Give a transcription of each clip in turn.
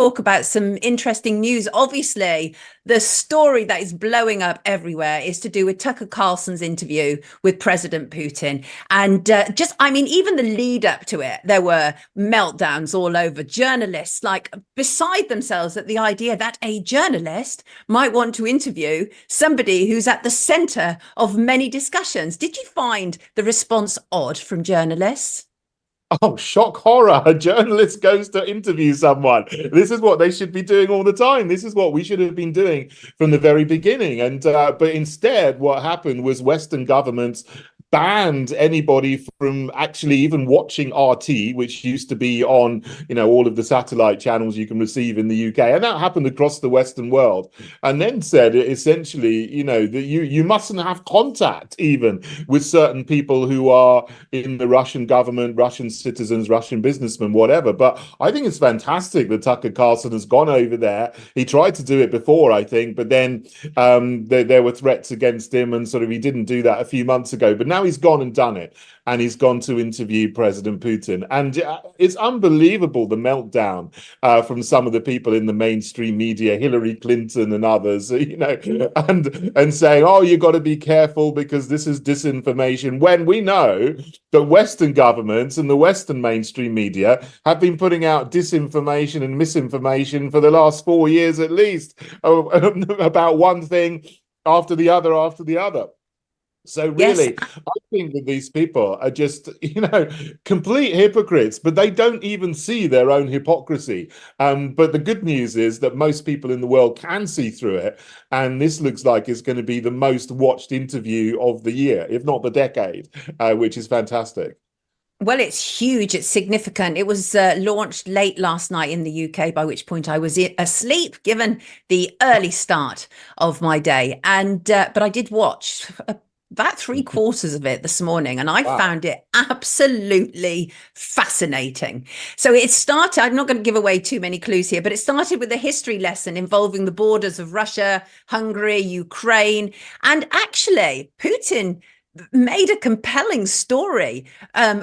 talk about some interesting news. Obviously, the story that is blowing up everywhere is to do with Tucker Carlson's interview with President Putin. And even the lead up to it, there were meltdowns all over. Journalists, like, beside themselves at the idea that a journalist might want to interview somebody who's at the center of many discussions. Did you find the response odd from journalists? Oh, shock horror. A journalist goes to interview someone. This is what they should be doing all the time. This is what we should have been doing from the very beginning. But instead, what happened was Western governments banned anybody from actually even watching RT, which used to be on, all of the satellite channels you can receive in the UK. And that happened across the Western world. And then said essentially, that you mustn't have contact even with certain people who are in the Russian government, Russian citizens, Russian businessmen, whatever. But I think it's fantastic that Tucker Carlson has gone over there. He tried to do it before, I think, but then there were threats against him, and sort of he didn't do that a few months ago. But now he's gone and done it, and he's gone to interview President Putin. And it's unbelievable, the meltdown from some of the people in the mainstream media, Hillary Clinton and others, and saying, oh, you got to be careful because this is disinformation, when we know that Western governments and the Western mainstream media have been putting out disinformation and misinformation for the last 4 years at least, about one thing after the other. So really, Yes. I think that these people are just, complete hypocrites, but they don't even see their own hypocrisy. But the good news is that most people in the world can see through it. And this looks like it's going to be the most watched interview of the year, if not the decade, which is fantastic. Well, it's huge. It's significant. It was launched late last night in the UK, by which point I was asleep, given the early start of my day. But I did watch about 3/4 of it this morning, and I found it absolutely fascinating. So it started, I'm not going to give away too many clues here, but it started with a history lesson involving the borders of Russia, Hungary, Ukraine, and actually Putin made a compelling story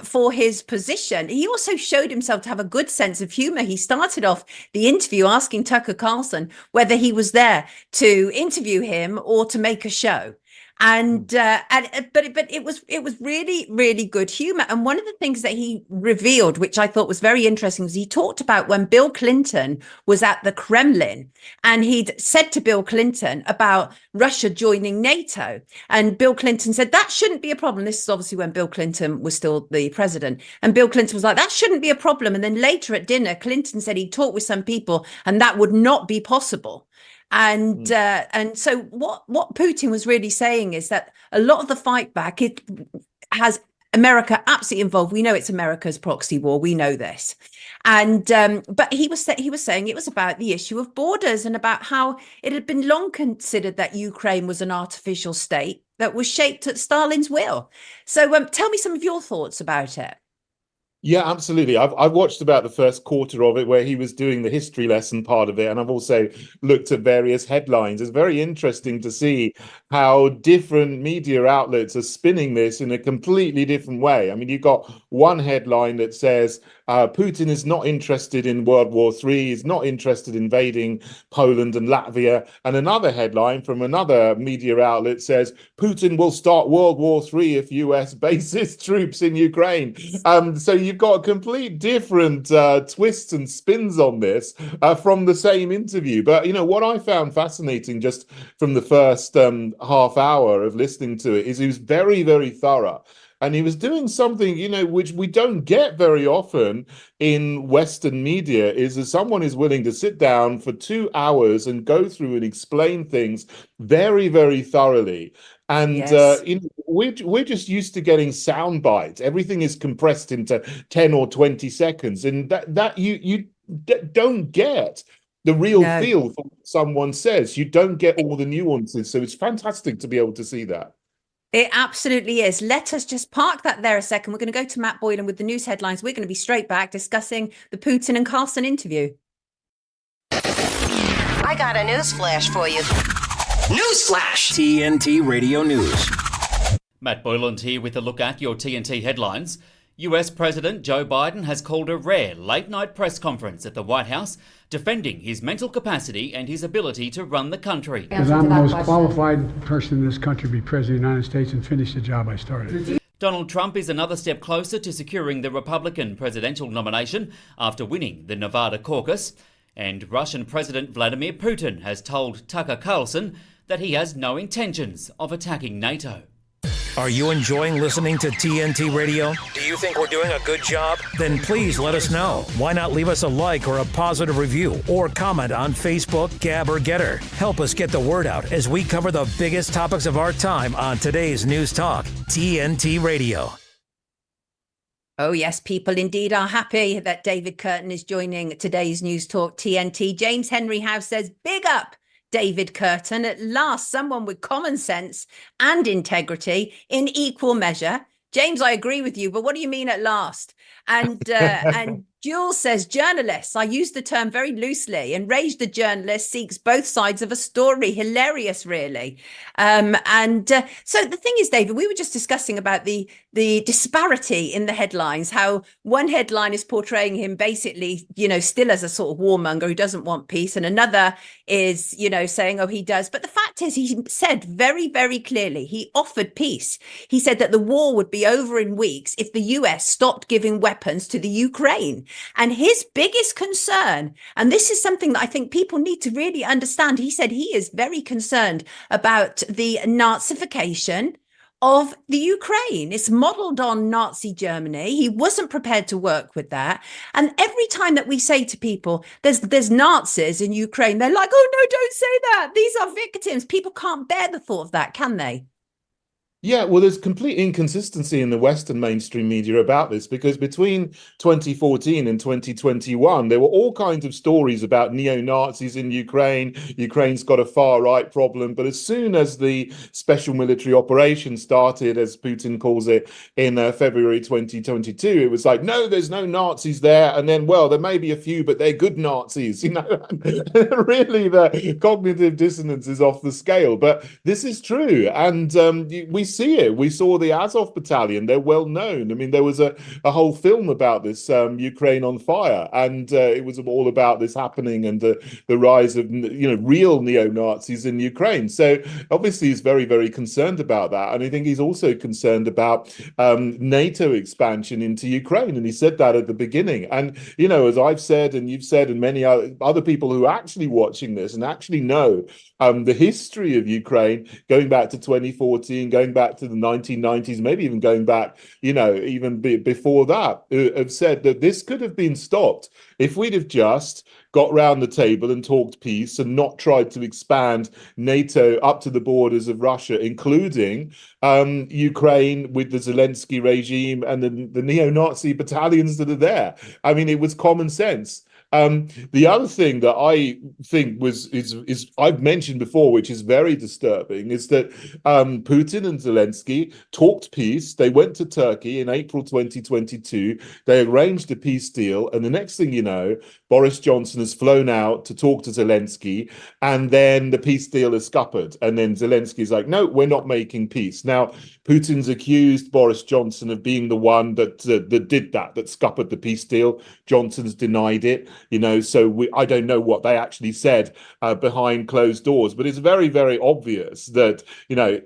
for his position. He also showed himself to have a good sense of humor. He started off the interview asking Tucker Carlson whether he was there to interview him or to make a show. But it was really, really good humor. And one of the things that he revealed, which I thought was very interesting, was he talked about when Bill Clinton was at the Kremlin, and he'd said to Bill Clinton about Russia joining NATO. And Bill Clinton said, that shouldn't be a problem. This is obviously when Bill Clinton was still the president. And Bill Clinton was like, that shouldn't be a problem. And then later at dinner, Clinton said he talked with some people and that would not be possible. And so what Putin was really saying is that a lot of the fight back, it has America absolutely involved. We know it's America's proxy war. We know this. But he was saying it was about the issue of borders and about how it had been long considered that Ukraine was an artificial state that was shaped at Stalin's will. So tell me some of your thoughts about it. Yeah, absolutely. I've watched about the first quarter of it where he was doing the history lesson part of it, and I've also looked at various headlines. It's very interesting to see how different media outlets are spinning this in a completely different way. I mean, you've got one headline that says Putin is not interested in World War III, he's not interested in invading Poland and Latvia, and another headline from another media outlet says Putin will start World War III if US bases troops in Ukraine. So you've got complete different twists and spins on this from the same interview. But, what I found fascinating just from the first half hour of listening to it is he was very, very thorough. And he was doing something, which we don't get very often in Western media, is that someone is willing to sit down for 2 hours and go through and explain things very, very thoroughly. And Yes. we're just used to getting sound bites. Everything is compressed into 10 or 20 seconds, and that you don't get the real No. feel for what someone says. You don't get all the nuances. So it's fantastic to be able to see that. It absolutely is. Let us just park that there a second. We're going to go to Matt Boylan with the news headlines. We're going to be straight back discussing the Putin and Carlson interview. I got a news flash for you. Newsflash! TNT Radio News. Matt Boylan here with a look at your TNT headlines. US President Joe Biden has called a rare late-night press conference at the White House, defending his mental capacity and his ability to run the country. Because I'm the most qualified person in this country to be President of the United States and finish the job I started. Donald Trump is another step closer to securing the Republican presidential nomination after winning the Nevada caucus. And Russian President Vladimir Putin has told Tucker Carlson that he has no intentions of attacking NATO. Are you enjoying listening to TNT Radio? Do you think we're doing a good job? Then please let us know. Why not leave us a like or a positive review or comment on Facebook, Gab, or Getter? Help us get the word out as we cover the biggest topics of our time on today's News Talk, TNT Radio. Oh, yes, people indeed are happy that David Curtin is joining today's News Talk TNT. James Henry House says, big up David Curtin. At last, someone with common sense and integrity in equal measure. James, I agree with you, but what do you mean at last? And Jules says, journalists, I use the term very loosely. Enraged the journalist seeks both sides of a story. Hilarious, really. So the thing is, David, we were just discussing about the disparity in the headlines, how one headline is portraying him basically, still as a sort of warmonger who doesn't want peace. And another is, saying, oh, he does. But the fact is, he said very, very clearly, he offered peace. He said that the war would be over in weeks if the US stopped giving weapons to the Ukraine. And his biggest concern, and this is something that I think people need to really understand, he said he is very concerned about the Nazification of the Ukraine. It's modeled on Nazi Germany. He wasn't prepared to work with that. And every time that we say to people, there's Nazis in Ukraine, they're like, oh, no, don't say that. These are victims. People can't bear the thought of that, can they? Yeah, well, there's complete inconsistency in the Western mainstream media about this, because between 2014 and 2021, there were all kinds of stories about neo-Nazis in Ukraine. Ukraine's got a far-right problem. But as soon as the special military operation started, as Putin calls it, in February 2022, it was like, no, there's no Nazis there. And then, well, there may be a few, but they're good Nazis. Really, the cognitive dissonance is off the scale. But this is true. And we see it. We saw the Azov battalion. They're well known. I mean, there was a whole film about this, Ukraine on Fire, and it was all about this happening and the rise of real neo-Nazis in Ukraine. So obviously he's very, very concerned about that. And I think he's also concerned about NATO expansion into Ukraine. And he said that at the beginning. And, as I've said, and you've said, and many other people who are actually watching this and actually know the history of Ukraine, going back to 2014, going back to the 1990s, maybe even going back, even before that, have said that this could have been stopped if we'd have just got round the table and talked peace and not tried to expand NATO up to the borders of Russia, including Ukraine with the Zelensky regime and the neo-Nazi battalions that are there. I mean, it was common sense. The other thing that I think is I've mentioned before, which is very disturbing, is that Putin and Zelensky talked peace. They went to Turkey in April 2022. They arranged a peace deal, and the next thing you know, Boris Johnson has flown out to talk to Zelensky, and then the peace deal is scuppered. And then Zelensky's like, no, we're not making peace. Now, Putin's accused Boris Johnson of being the one that did that scuppered the peace deal. Johnson's denied it. So I don't know what they actually said behind closed doors, but it's very, very obvious that,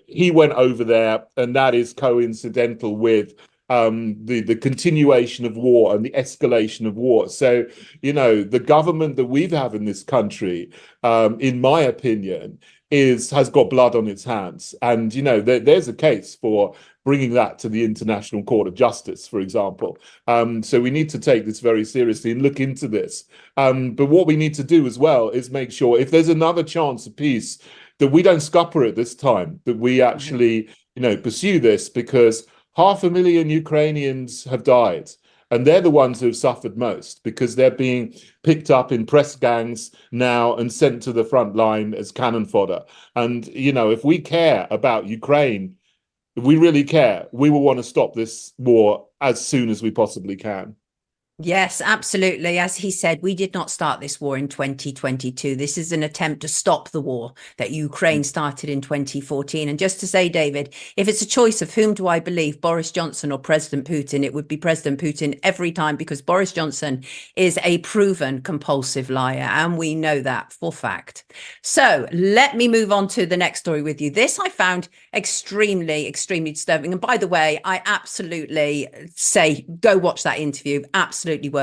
he went over there, and that is coincidental with the continuation of war and the escalation of war. So, the government that we have in this country, in my opinion, has got blood on its hands. And, there's a case for bringing that to the International Court of Justice, for example. So we need to take this very seriously and look into this. But what we need to do as well is make sure, if there's another chance of peace, that we don't scupper it this time, that we actually, pursue this, because 500,000 Ukrainians have died. And they're the ones who have suffered most, because they're being picked up in press gangs now and sent to the front line as cannon fodder. And, if we care about Ukraine, if we really care, we will want to stop this war as soon as we possibly can. Yes, absolutely. As he said, we did not start this war in 2022. This is an attempt to stop the war that Ukraine started in 2014. And just to say, David, if it's a choice of whom do I believe, Boris Johnson or President Putin, it would be President Putin every time, because Boris Johnson is a proven compulsive liar. And we know that for fact. So let me move on to the next story with you. This I found extremely, extremely disturbing. And by the way, I absolutely say go watch that interview. Absolutely worth